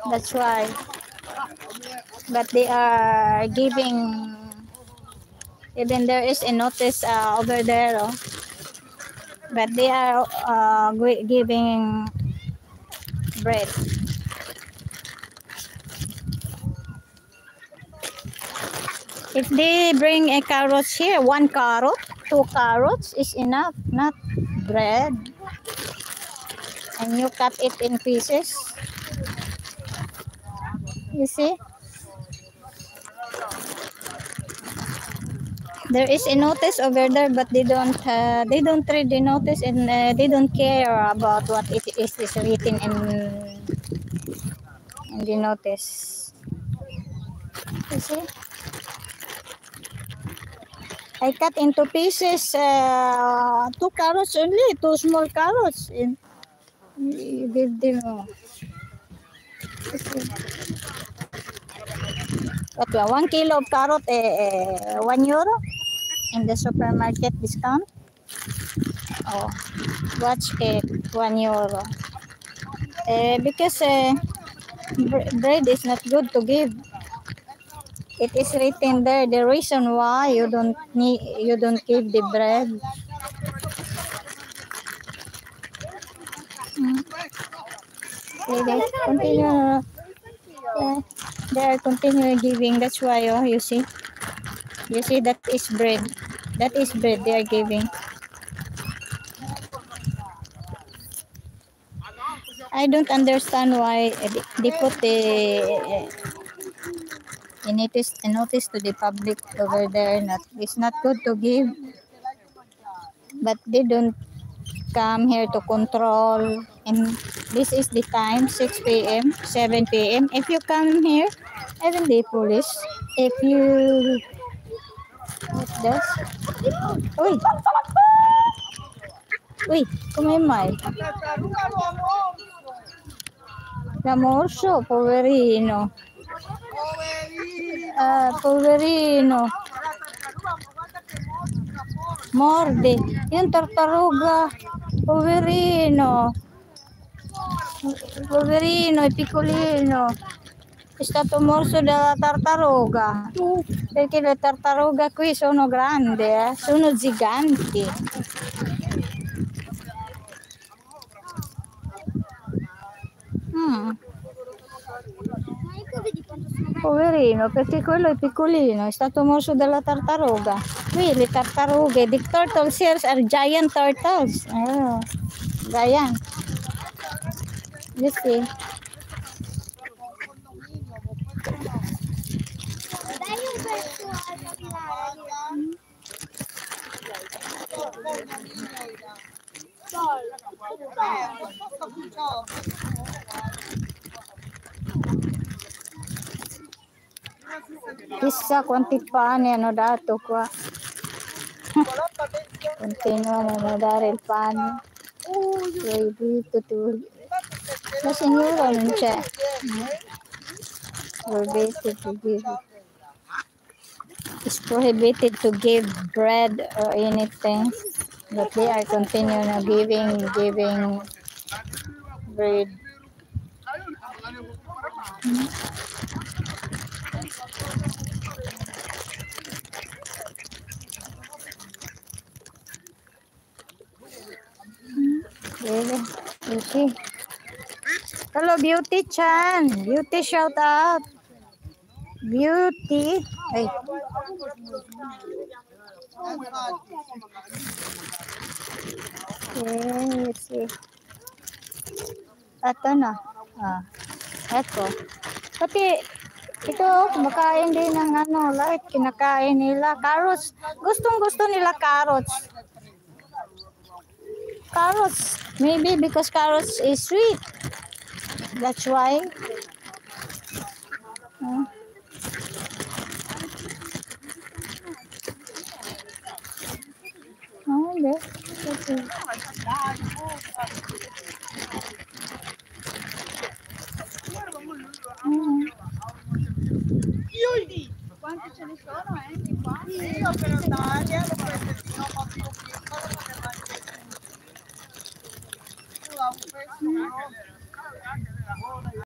That's why. But they are giving, even there is a notice over there, oh. But they are giving bread. If they bring a carrots here, 1 carrot, 2 carrots is enough, not bread. And you cut it in pieces. You see? There is a notice over there, but they don't read the notice, and they don't care about what it is written in the notice. You see? I cut into pieces 2 carrots only, 2 small carrots, and you give them. What, 1 kilo of carrot, 1 euro in the supermarket discount. Oh, watch it, 1 euro. Because bread is not good to give. It is written there the reason why you don't give the bread. Okay, they continue. Yeah, they are continue giving. That's why, oh, you see that is bread. That is bread they are giving. I don't understand why they put a notice to the public over there. It's not good to give, but they don't come here to control. And this is the time, 6 p.m., 7 p.m. If you come here, even the police, if you, what's this? Uy! Uy, kumimay. Lamorso, poverino. Poverino. Morde. Yung tartaruga. Poverino. Poverino, piccolino. È stato morso dalla tartaruga. Perché le tartarughe qui sono grandi, sono giganti. Poverino, perché quello è piccolino, è stato morso dalla tartaruga. Qui le tartarughe, the turtles here are giant turtles. Oh, giant. You see? Chissà quanti pani hanno dato qua. Continuano a dare il pane. Proibito tu. La signora non c'è. Prohibited to give. It's prohibited to give bread or anything. But they are continuing giving bread. Really? You see? Hello, Beauty Chan. Beauty, shout out. Beauty. Hey. Okay, let's see. Ito na. Ito. Pati, ito, kumakain din ng like, kinakain nila. Carrots. Gustong-gusto nila carrots. Carrots. Maybe because carrots is sweet. That's why. Okay. Quanti ce ne sono anche qua? Io per Italia lo prendo un